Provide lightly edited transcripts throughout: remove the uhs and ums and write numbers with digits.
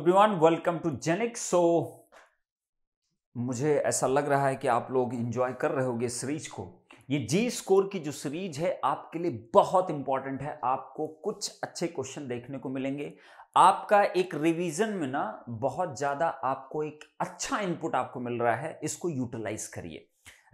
Everyone, welcome to genic. मुझे ऐसा लग रहा है कि आप लोग एंजॉय कर रहे होंगे सीरीज को। ये जी स्कोर की जो सीरीज है आपके लिए बहुत इंपॉर्टेंट है। आपको कुछ अच्छे क्वेश्चन देखने को मिलेंगे। आपका एक रिवीजन में ना बहुत ज्यादा आपको एक अच्छा इनपुट आपको मिल रहा है, इसको यूटिलाइज करिए।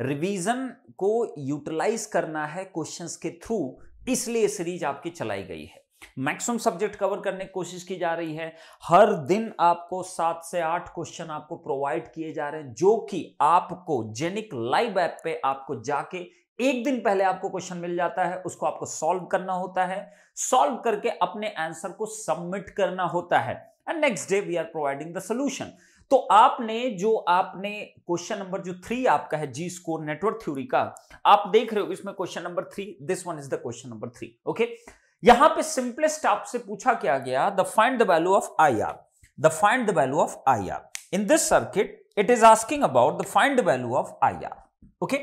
रिवीजन को यूटिलाइज करना है क्वेश्चंस के थ्रू, इसलिए सीरीज आपकी चलाई गई है। मैक्सिमम सब्जेक्ट कवर करने की कोशिश की जा रही है। हर दिन आपको 7 से 8 क्वेश्चन आपको प्रोवाइड किए जा रहे हैं, जो कि आपको जेनिक लाइव ऐप पे आपको जाके एक दिन पहले आपको क्वेश्चन मिल जाता है, उसको आपको सॉल्व करना होता है। सॉल्व करके अपने आंसर को सबमिट करना होता है and next day we are providing the solution. तो आपने क्वेश्चन नंबर जो 3 आपका है जी स्कोर नेटवर्क थ्योरी का, आप देख रहे हो इसमें question number 3, this one is the question number 3। Okay, यहां पे सिंपलेस्ट आपसे पूछा क्या गया, the find the value of I R. The find the value of I R in this circuit, it is asking about the find the value of I R. Okay,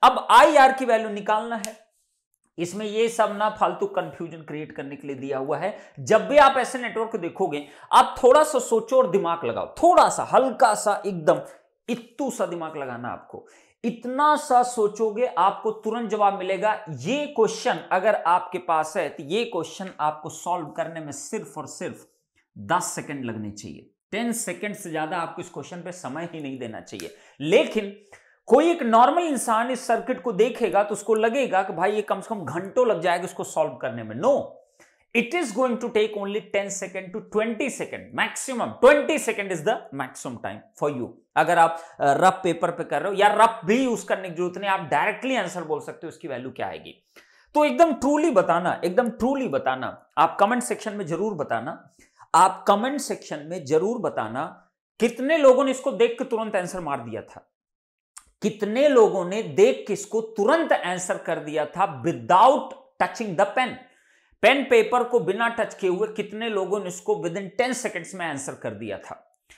अब I are की value निकालना है। इसमें ये सब ना फालतू confusion create करने के लिए दिया हुआ है। जब भी आप ऐसे नेटवर्क को देखोगे, आप थोड़ा सा सोचो और दिमाग लगाओ, थोड़ा सा हल्का सा एकदम इत्तू सा दिमाग लगाना। आपको इतना सा सोचोगे आपको तुरंत जवाब मिलेगा। ये क्वेश्चन अगर आपके पास है तो ये क्वेश्चन आपको सॉल्व करने में सिर्फ और सिर्फ 10 सेकंड लगने चाहिए। 10 सेकंड से ज्यादा आपको इस क्वेश्चन पे समय ही नहीं देना चाहिए। लेकिन कोई एक नॉर्मल इंसान इस सर्किट को देखेगा तो उसको लगेगा कि भाई ये कम से कम घंटों लग जाएगा इसको सॉल्व करने में। No, it is going to take only 10 second to 20 second maximum। 20 second is the maximum time for you। अगर आप रफ पेपर पे कर रहे हो या रफ भी यूज करने की जरूरत नहीं, आप डायरेक्टली आंसर बोल सकते हो इसकी वैल्यू क्या आएगी। तो एकदम ट्रूली बताना, एकदम ट्रूली बताना। आप कमेंट सेक्शन में जरूर बताना, आप कमेंट सेक्शन में जरूर बताना कितने लोगों ने इसको देख के तुरंत आंसर मार दिया था, कितने लोगों ने देख के इसको तुरंत आंसर कर दिया था without touching the pen. Pen paper को बिना टच किए हुए कितने लोगों ने इसको विद इन 10 सेकंड्स में आंसर कर दिया था।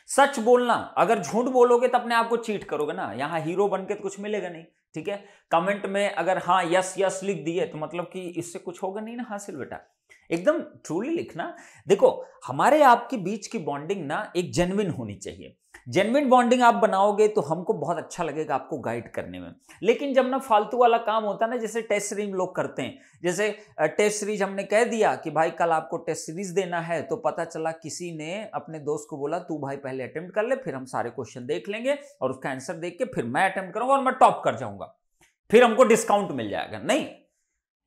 सच बोलना, अगर झूठ बोलोगे तो अपने आप को चीट करोगे ना, यहां हीरो बनके तो कुछ मिलेगा नहीं। ठीक है, कमेंट में अगर हाँ यस यस लिख दिए तो मतलब कि इससे कुछ होगा नहीं ना हासिल। बेटा एकदम ट्रूली लिखना। देखो, हमारे आपके बीच की बॉन्डिंग ना एक जेन्युइन होनी चाहिए। जेन्युइन बॉन्डिंग आप बनाओगे तो हमको बहुत अच्छा लगेगा आपको गाइड करने में। लेकिन जब ना फालतू वाला काम होता है ना, जैसे टेस्ट सीरीज लोग करते हैं, जैसे टेस्ट सीरीज हमने कह दिया कि भाई कल आपको टेस्ट सीरीज देना है, तो पता चला किसी ने अपने दोस्त को बोला तू भाई पहले अटेम्प्ट कर ले, फिर हम सारे क्वेश्चन देख लेंगे और उसका आंसर देख के फिर मैं अटेम्प्ट करूंगा और मैं टॉप कर जाऊंगा, फिर हमको डिस्काउंट मिल जाएगा। नहीं,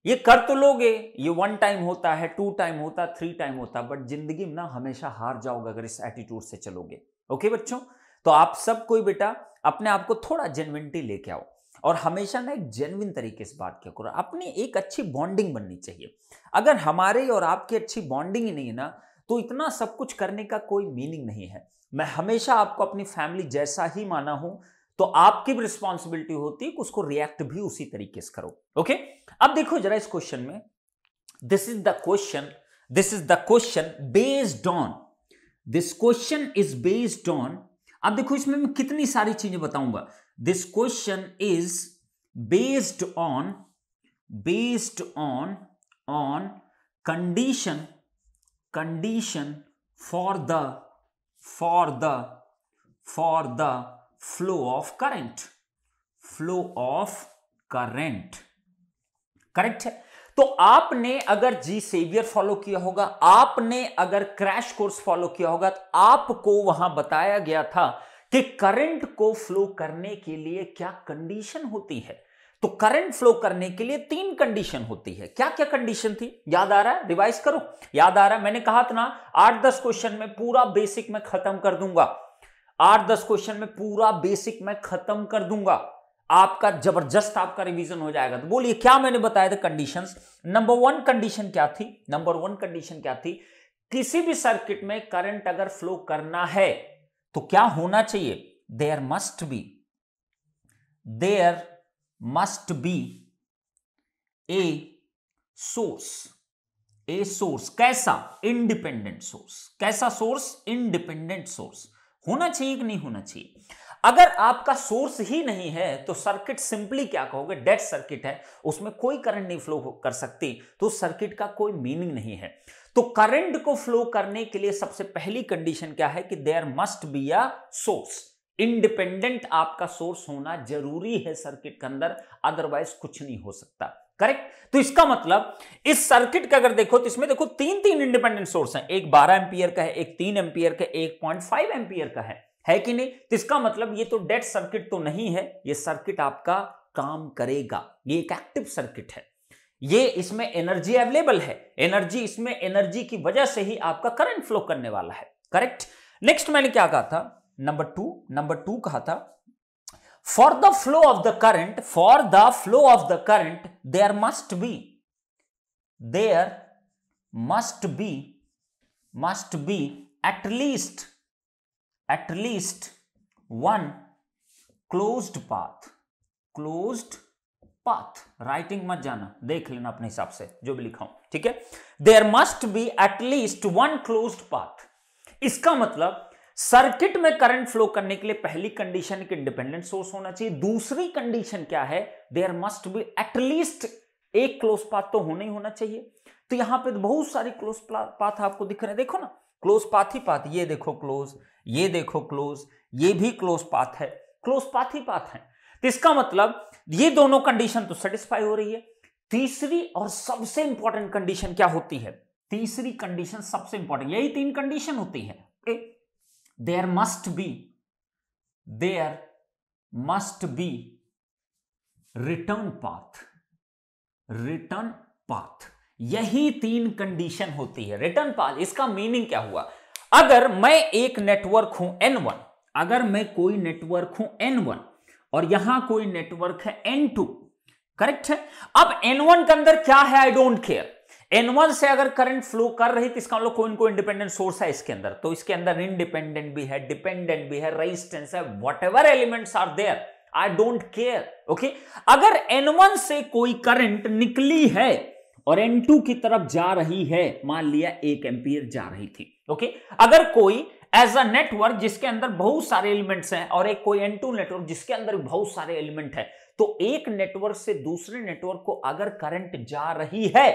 ये कर तो लोगे, ये 1 टाइम होता है, 2 टाइम होता है, 3 टाइम होता है, बट जिंदगी में ना हमेशा हार जाओगे अगर इस एटीट्यूड से चलोगे। ओके बच्चों, तो आप सब कोई बेटा अपने आप को थोड़ा जेन्युइनिटी लेके आओ और हमेशा ना एक जेन्युइन तरीके से बात किया करो। अपनी एक अच्छी बॉन्डिंग बननी चाहिए। अगर हमारे और आपकी अच्छी बॉन्डिंग ही नहीं है ना, तो इतना सब कुछ करने का कोई मीनिंग नहीं है। मैं हमेशा आपको अपनी फैमिली जैसा ही माना हूं, तो आपकी भी रिस्पॉन्सिबिलिटी होती है कि उसको रिएक्ट भी उसी तरीके से करो। ओके, अब देखो जरा इस क्वेश्चन में, this is the question based on, this question is based on. अब देखो इसमें मैं कितनी सारी चीजें बताऊंगा। This question is based on condition for the flow of current. Correct है। तो आपने अगर जी सेवियर फॉलो किया होगा, आपने अगर क्रैश कोर्स फॉलो किया होगा, तो आपको वहां बताया गया था कि करंट को फ्लो करने के लिए क्या कंडीशन होती है। तो करंट फ्लो करने के लिए 3 कंडीशन होती है। क्या क्या कंडीशन थी, याद आ रहा है? रिवाइज करो, याद आ रहा है? मैंने कहा था ना 8-10 क्वेश्चन में पूरा बेसिक मैं खत्म कर दूंगा। 8-10 क्वेश्चन में पूरा बेसिक मैं खत्म कर दूंगा, आपका जबरदस्त आपका रिवीजन हो जाएगा। तो बोलिए क्या मैंने बताया था कंडीशंस। नंबर 1 कंडीशन क्या थी? किसी भी सर्किट में करंट अगर फ्लो करना है तो क्या होना चाहिए? There must be a source. कैसा? Independent source. कैसा सोर्स? इंडिपेंडेंट सोर्स होना चाहिए कि नहीं होना चाहिए? अगर आपका सोर्स ही नहीं है तो सर्किट सिंपली क्या कहोगे, डेड सर्किट है, उसमें कोई करंट नहीं फ्लो कर सकती, तो सर्किट का कोई मीनिंग नहीं है। तो करंट को फ्लो करने के लिए सबसे पहली कंडीशन क्या है कि there must be a source, independent आपका सोर्स होना जरूरी है सर्किट के अंदर, अदरवाइज कुछ नहीं हो सकता। करेक्ट। तो इसका मतलब इस सर्किट का अगर देखो तो इसमें देखो तीन तीन इंडिपेंडेंट सोर्स हैं, एक 12 एंपियर का है, एक 3 एंपियर का, एक 0.5 एंपियर का है कि नहीं। तो इसका मतलब ये तो डेड सर्किट तो नहीं है, ये सर्किट आपका काम करेगा, ये एक एक्टिव सर्किट है, ये इसमें एनर्जी अवेलेबल है, एनर्जी इसमें एनर्जी की वजह से ही आपका करंट फ्लो करने वाला है। करेक्ट। नेक्स्ट मैंने क्या कहा था, नंबर टू कहा था for the flow of the current, there must be at least one closed path। Writing मत जाना, देख लेना अपने हिसाब से जो भी लिखा हूं, ठीक है। there must be at least one closed path। इसका मतलब सर्किट में करंट फ्लो करने के लिए पहली कंडीशन कि इंडिपेंडेंट सोर्स होना चाहिए, दूसरी कंडीशन क्या है, देयर मस्ट बी एटलीस्ट एक क्लोज पाथ तो होना ही होना चाहिए। तो यहां पे बहुत सारी क्लोज पाथ आपको दिख रहे हैं, देखो ना, क्लोज पाथ ही पाथ, ये देखो क्लोज, ये देखो क्लोज, ये भी क्लोज पाथ है, क्लोज पाथ ही पाथ है। तो इसका मतलब ये दोनों कंडीशन तो सेटिस्फाई हो रही है। तीसरी और सबसे इंपॉर्टेंट कंडीशन क्या होती है, तीसरी कंडीशन सबसे इंपॉर्टेंट, यही तीन कंडीशन होती है। There must be return path, यही तीन कंडीशन होती है। रिटर्न पाथ, इसका मीनिंग क्या हुआ, अगर मैं एक नेटवर्क हूं N1, अगर मैं कोई नेटवर्क हूं N1 और यहां कोई नेटवर्क है N2, करेक्ट है। अब N1 के अंदर क्या है, आई डोंट केयर, N1 से अगर करंट फ्लो कर रही तो इसका मतलब कोई इंडिपेंडेंट सोर्स है इसके अंदर, तो इसके अंदर इंडिपेंडेंट भी है, डिपेंडेंट भी है, रेजिस्टेंस है, whatever elements are there, I don't care. Okay, अगर N1 से कोई करंट निकली है और N2 की तरफ जा रही है, मान लिया 1 एम्पीयर जा रही थी, ओके, अगर कोई एज अ नेटवर्क जिसके अंदर बहुत सारे एलिमेंट्स हैं और एक कोई N2 नेटवर्क जिसके अंदर बहुत सारे एलिमेंट है, तो एक नेटवर्क से दूसरे नेटवर्क को अगर करंट जा रही है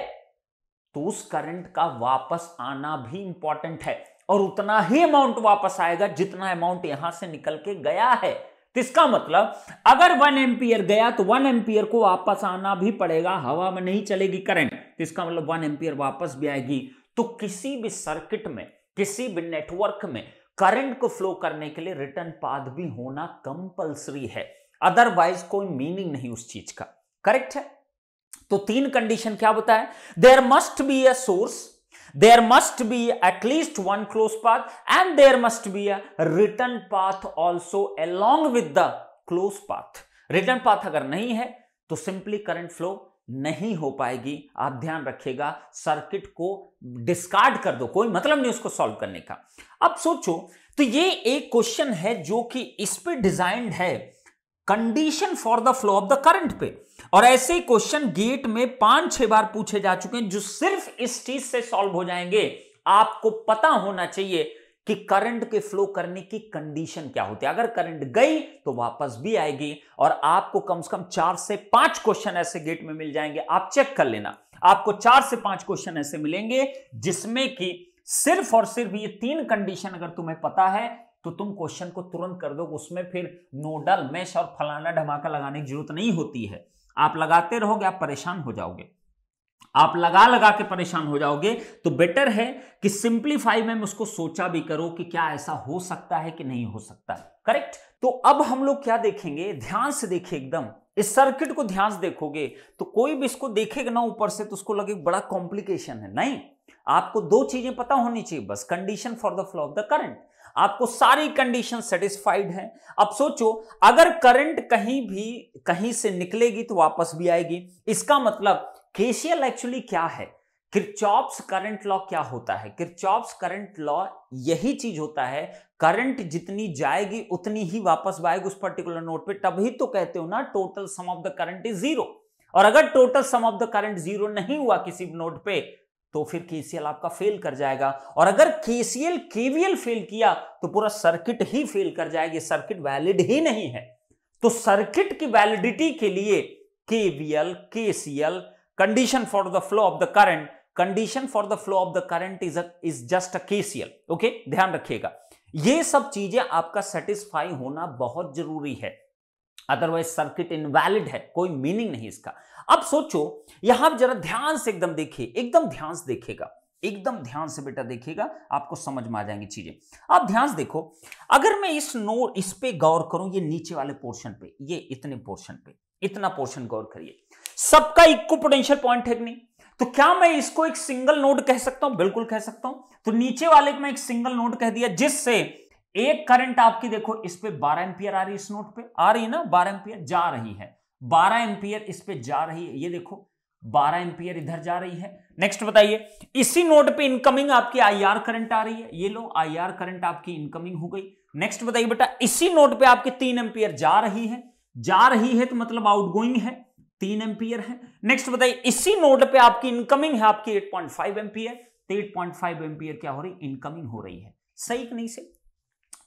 तो उस करंट का वापस आना भी इंपॉर्टेंट है, और उतना ही अमाउंट वापस आएगा जितना अमाउंट यहां से निकल के गया है। तो इसका मतलब अगर 1 एम्पियर गया तो 1 एम्पियर को वापस आना भी पड़ेगा, हवा में नहीं चलेगी करंट, तो इसका मतलब 1 एम्पियर वापस भी आएगी। तो किसी भी सर्किट में, किसी भी नेटवर्क में करंट को फ्लो करने के लिए रिटर्न पाथ भी होना कंपल्सरी है, अदरवाइज कोई मीनिंग नहीं उस चीज का। करेक्ट है। तो तीन कंडीशन क्या बताए, there must be a source, there must be at least one close path, and there must be a return path also along with the close path. Return path अगर नहीं है तो सिंपली करंट फ्लो नहीं हो पाएगी। आप ध्यान रखिएगा, सर्किट को डिस्कार्ड कर दो, कोई मतलब नहीं उसको सॉल्व करने का। अब सोचो, तो ये एक क्वेश्चन है जो कि इस पे डिजाइंड है, condition for the flow of the current पे, और ऐसे क्वेश्चन गेट में 5-6 बार पूछे जा चुके हैं जो सिर्फ इस चीज से सॉल्व हो जाएंगे। आपको पता होना चाहिए कि करंट के फ्लो करने की कंडीशन क्या होती है, अगर करंट गई तो वापस भी आएगी, और आपको कम से कम 4 से 5 क्वेश्चन ऐसे गेट में मिल जाएंगे। आप चेक कर लेना, आपको 4 से 5 क्वेश्चन ऐसे मिलेंगे जिसमें कि सिर्फ और सिर्फ ये 3 कंडीशन अगर तुम्हें पता है तो तुम क्वेश्चन को तुरंत कर दो, उसमें फिर नोडल मेश और फलाना धमाका लगाने की जरूरत नहीं होती है। आप लगाते रहोगे, आप परेशान हो जाओगे, आप लगा के परेशान हो जाओगे। तो बेटर है कि सिंपलीफाई में उसको सोचा भी करो कि क्या ऐसा हो सकता है कि नहीं हो सकता है। करेक्ट। तो अब हम लोग क्या देखेंगे, ध्यान से देखिए, एकदम इस सर्किट को ध्यान से देखोगे तो कोई भी इसको देखेगा ना ऊपर से तो उसको लगे बड़ा कॉम्प्लिकेशन है। नहीं, आपको 2 चीजें पता होनी चाहिए बस, condition for the flow of the current, आपको सारी कंडीशन सेटिस्फाइड है। अब सोचो, अगर करंट कहीं से निकलेगी तो वापस भी आएगी, इसका मतलब केसीएल एक्चुअली क्या है, किरचॉफ्स करंट लॉ क्या होता है। किरचॉफ्स करंट लॉ यही चीज होता है, करंट जितनी जाएगी उतनी ही वापस आएगी उस पर्टिकुलर नोड पे, तभी तो कहते हो ना total sum of the current is 0। और अगर total sum of the current 0 नहीं हुआ किसी नोड पे तो फिर केसीएल आपका फेल कर जाएगा। और अगर केसीएल केवीएल फेल किया तो पूरा सर्किट ही फेल कर जाएगी, सर्किट वैलिड ही नहीं है। तो सर्किट की वैलिडिटी के लिए KVL, KCL, condition for the flow of the current, condition for the flow of the current is just a KCL. Okay, ध्यान रखिएगा, ये सब चीजें आपका सेटिस्फाई होना बहुत जरूरी है, अदरवाइज सर्किट इनवैलिड है, कोई मीनिंग नहीं इसका। अब सोचो, यहां जरा ध्यान से एकदम देखिए, एकदम ध्यान से देखिएगा, एकदम ध्यान से बेटा देखिएगा, आपको समझ में आ जाएंगी चीजें। आप ध्यान से देखो, अगर मैं इस पे गौर करूं, ये नीचे वाले पोर्शन पे, ये इतने पोर्शन पे, इतना पोर्शन गौर करिए, सबका इक्वल पोटेंशियल पॉइंट है कि नहीं? तो क्या मैं इसको एक सिंगल नोड कह सकता हूं? बिल्कुल कह सकता हूं। तो नीचे वाले को मैं एक सिंगल नोड कह दिया, जिससे एक करंट आपकी देखो इस पे 12 एंपियर आ रही है, इस नोड पे आ रही है ना, 12 एंपियर जा रही है, 12 एंपियर इस पे जा रही है, ये देखो 12 एंपियर इधर जा रही है। नेक्स्ट बताइए, इसी नोड पे इनकमिंग आपकी आईआर करंट आ रही है, ये लो आईआर करंट आपकी इनकमिंग हो गई। नेक्स्ट बताइए बेटा, इसी नोड पे आपके 3 एंपियर जा रही है तो मतलब आउटगोइंग है, 3 एंपियर है। नेक्स्ट बताइए, इसी नोड पे आपकी इनकमिंग है आपकी 8.5 एंपियर, तो 8.5 एंपियर क्या हो रही, इनकमिंग हो रही है। सही कि नहीं से?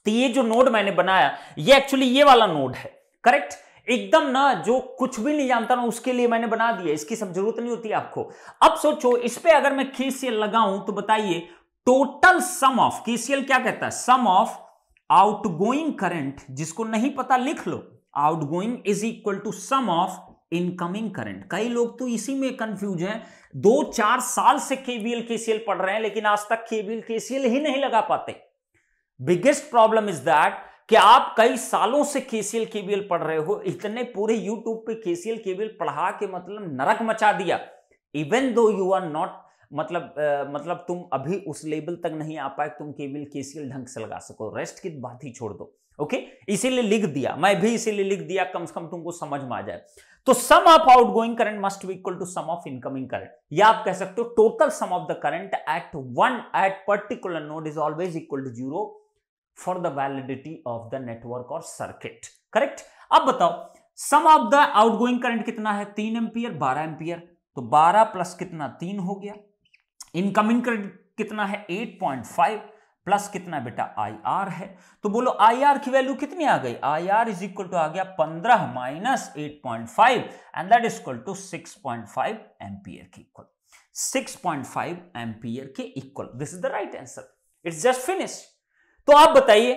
तो ये जो नोड मैंने बनाया, ये एक्चुअली ये वाला नोड है, करेक्ट? एकदम ना, जो कुछ भी नहीं जानता ना उसके लिए मैंने बना दिया, इसकी सब जरूरत नहीं होती आपको। अब सोचो, इस पे अगर मैं केसीएल लगाऊं तो बताइए, टोटल सम ऑफ, केसीएल क्या कहता है, सम ऑफ आउटगोइंग करंट, जिसको नहीं पता लिख लो, outgoing is equal to sum of incoming current. कई लोग तो इसी में कंफ्यूज हैं, 2-4 साल से केवीएल केसीएल पढ़ रहे हैं, लेकिन आज तक केवीएल केसीएल ही नहीं लगा पाते। बिगेस्ट प्रॉब्लम इज दैट कि आप कई सालों से केसीएल केवीएल पढ़ रहे हो, इतने पूरे यूट्यूब पे केसीएल केवीएल पढ़ा के मतलब नरक मचा दिया, even though you are not, मतलब तुम अभी उस लेवल तक नहीं आ पाए तुम केवीएल केसीएल ढंग से लगा सको, रेस्ट की बात ही छोड़ दो। ओके, इसीलिए लिख दिया, मैं भी इसीलिए लिख दिया, कम से कम तुमको समझ में आ जाए। तो sum of outgoing current must be equal to sum of incoming current, या आप कह सकते हो total sum of the current at particular node is always equal to 0 for the validity of the network और सर्किट, करेक्ट? अब बताओ, sum of the outgoing current कितना है, 3 एंपियर, 12 एंपियर, तो 12 प्लस कितना, 3 हो गया। इनकमिंग करंट कितना है, 8.5 प्लस कितना बेटा, IR है, तो बोलो IR की वैल्यू कितनी आ गई, IR इज इक्वल टू आ गया 15 minus 8.5 and that is equal to 6.5 ampere के इक्वल, 6.5 एंपियर के equal. This is the right answer, it's just finish. तो आप बताइए,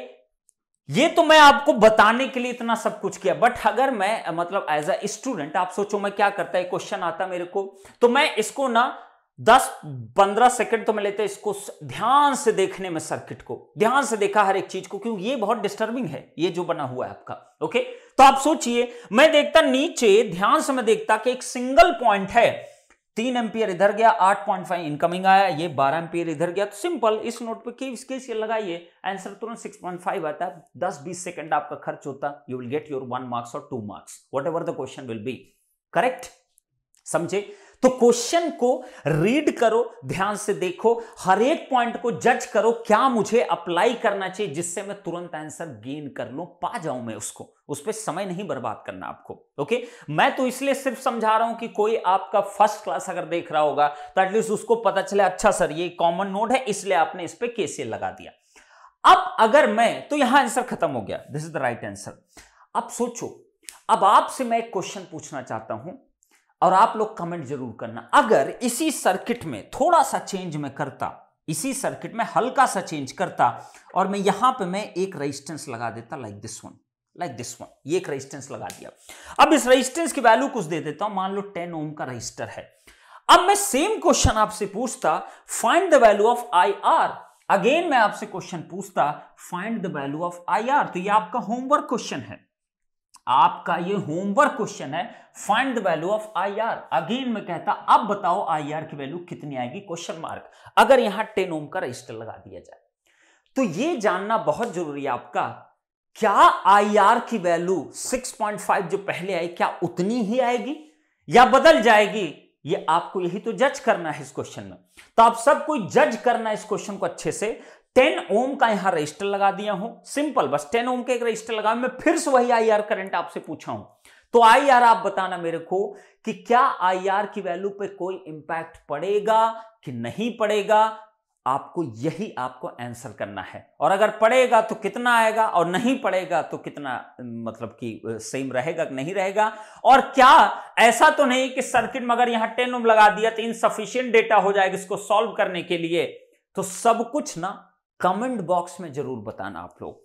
ये तो मैं आपको बताने के लिए इतना सब कुछ किया, बट अगर मैं मतलब एज अ स्टूडेंट, आप सोचो मैं क्या करता है, क्वेश्चन आता मेरे को, तो मैं इसको ना 10-15 सेकंड तो मैं लेते इसको ध्यान से देखने में, सर्किट को ध्यान से देखा हर एक चीज को, क्योंकि ये बहुत डिस्टर्बिंग है ये जो बना हुआ है आपका। ओके, तो आप सोचिए, मैं देखता नीचे ध्यान से, मैं देखता कि एक सिंगल पॉइंट है, 3 एंपियर इधर गया, 8.5 इनकमिंग आया, ये 12 एंपियर इधर गया, तो सिंपल इस नोट पे केसीएल लगाइए, आंसर तुरंत 6.5 आता है। 10-20 सेकंड आपका खर्च होता, you will get your 1 marks और 2 marks, whatever the question will be, correct? समझे? तो क्वेश्चन को रीड करो, ध्यान से देखो, हर एक पॉइंट को जज करो, क्या मुझे अप्लाई करना चाहिए जिससे मैं तुरंत आंसर गेन कर लूं, पा जाऊं मैं उसको, उस पर समय नहीं बर्बाद करना आपको। ओके, मैं तो इसलिए सिर्फ समझा रहा हूं कि कोई आपका फर्स्ट क्लास अगर देख रहा होगा तो एटलीस्ट उसको पता चले, अच्छा सर ये कॉमन नोड है इसलिए आपने इस पे केसीएल लगा दिया। अब अगर मैं, तो यहां आंसर खत्म हो गया, this is the right answer. अब सोचो, अब आपसे मैं एक क्वेश्चन पूछना चाहता हूं और आप लोग कमेंट जरूर करना, अगर इसी सर्किट में थोड़ा सा चेंज मैं करता, इसी सर्किट में हल्का सा चेंज करता और मैं यहां पे मैं एक रेजिस्टेंस लगा देता, लाइक दिस वन, ये एक रेजिस्टेंस लगा दिया। अब इस रेजिस्टेंस की वैल्यू कुछ दे देता हूं, मान लो 10 ओम का रजिस्टर है। अब मैं सेम क्वेश्चन आपसे पूछता, find the value of IR। Again मैं आपसे क्वेश्चन पूछता, find the value of IR। तो ये आपका होमवर्क क्वेश्चन है, आपका ये होमवर्क क्वेश्चन है, find the value of IR। Again मैं कहता, अब बताओ IR की वैल्यू कितनी आएगी, क्वेश्चन मार्क, अगर यहां 10 ओम का रजिस्टर लगा दिया जाए। तो ये जानना बहुत जरूरी है आपका, क्या IR की वैल्यू 6.5 जो पहले आई, क्या उतनी ही आएगी या बदल जाएगी, ये आपको यही तो जज करना है इस क्वेश्चन में। तो आप सबको जज करना है इस क्वेश्चन को अच्छे से। 10 ओम का यहां रजिस्टर लगा दिया हूं, सिंपल, बस 10 ओम का एक रजिस्टर लगा, मैं फिर से वही IR करंट आपसे पूछा हूं, तो IR आप बताना मेरे को कि क्या IR की वैल्यू पे कोई इंपैक्ट पड़ेगा कि नहीं पड़ेगा। आपको यही आपको आंसर करना है, और अगर पड़ेगा तो कितना आएगा और नहीं पड़ेगा तो कितना, मतलब कि सेम रहेगा कि नहीं रहेगा। और क्या ऐसा तो नहीं कि सर्किट में अगर यहां 10 ओम लगा दिया तो इनसफिशिएंट डेटा हो जाएगा इसको सॉल्व करने के लिए। तो सब कुछ ना कमेंट बॉक्स में जरूर बताना आप लोग।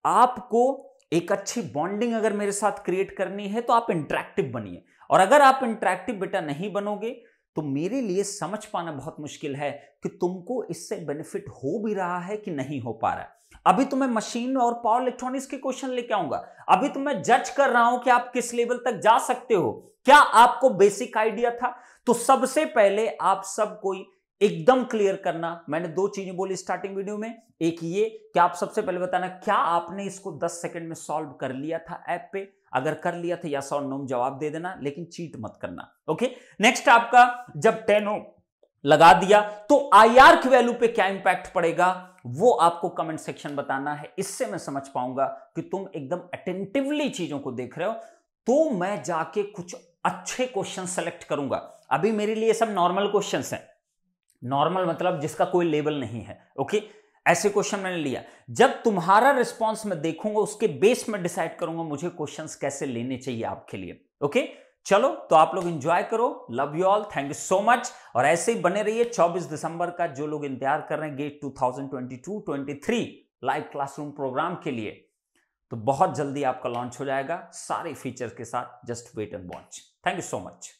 आपको एक अच्छी बॉन्डिंग अगर मेरे साथ क्रिएट करनी है तो आप इंटरेक्टिव बनिए, और अगर आप इंटरेक्टिव बेटा नहीं बनोगे तो मेरे लिए समझ पाना बहुत मुश्किल है कि तुमको इससे बेनिफिट हो भी रहा है कि नहीं हो पा रहा है। अभी तो मैं मशीन और पावर इलेक्ट्रॉनिक्स के क्वेश्चन लेके आऊंगा, अभी तो मैं जज कर रहा हूं कि आप किस लेवल तक जा सकते हो। क्या आपको बेसिक आइडिया था? तो सबसे पहले आप सब कोई एकदम क्लियर करना, मैंने दो चीजें बोली स्टार्टिंग वीडियो में, एक ये कि आप सबसे पहले बताना क्या आपने इसको 10 सेकंड में सॉल्व कर लिया था ऐप पे, अगर कर लिया था यस और नो जवाब दे देना, लेकिन चीट मत करना। ओके, नेक्स्ट आपका जब 10 ओम लगा दिया तो IR की वैल्यू पे क्या इंपैक्ट पड़ेगा वो आपको कमेंट सेक्शन बताना है। इससे मैं समझ पाऊंगा कि तुम एकदम अटेंटिवली चीजों को देख रहे हो, तो मैं जाके कुछ अच्छे क्वेश्चन सेलेक्ट करूंगा। अभी मेरे लिए सब नॉर्मल क्वेश्चंस हैं, नॉर्मल मतलब जिसका कोई लेवल नहीं है। ओके, ऐसे क्वेश्चन मैंने लिया, जब तुम्हारा रिस्पांस मैं देखूंगा उसके बेस में डिसाइड करूंगा मुझे क्वेश्चंस कैसे लेने चाहिए आपके लिए। ओके, चलो तो आप लोग एंजॉय करो, love you all, thank you so much, और ऐसे ही बने रहिए। 24 दिसंबर का जो लोग इंतजार कर रहे हैं गेट 2022-23 लाइव क्लासरूम प्रोग्राम के लिए, तो बहुत जल्दी आपका लॉन्च हो जाएगा सारे फीचर्स के साथ। Just wait and watch. Thank you so much.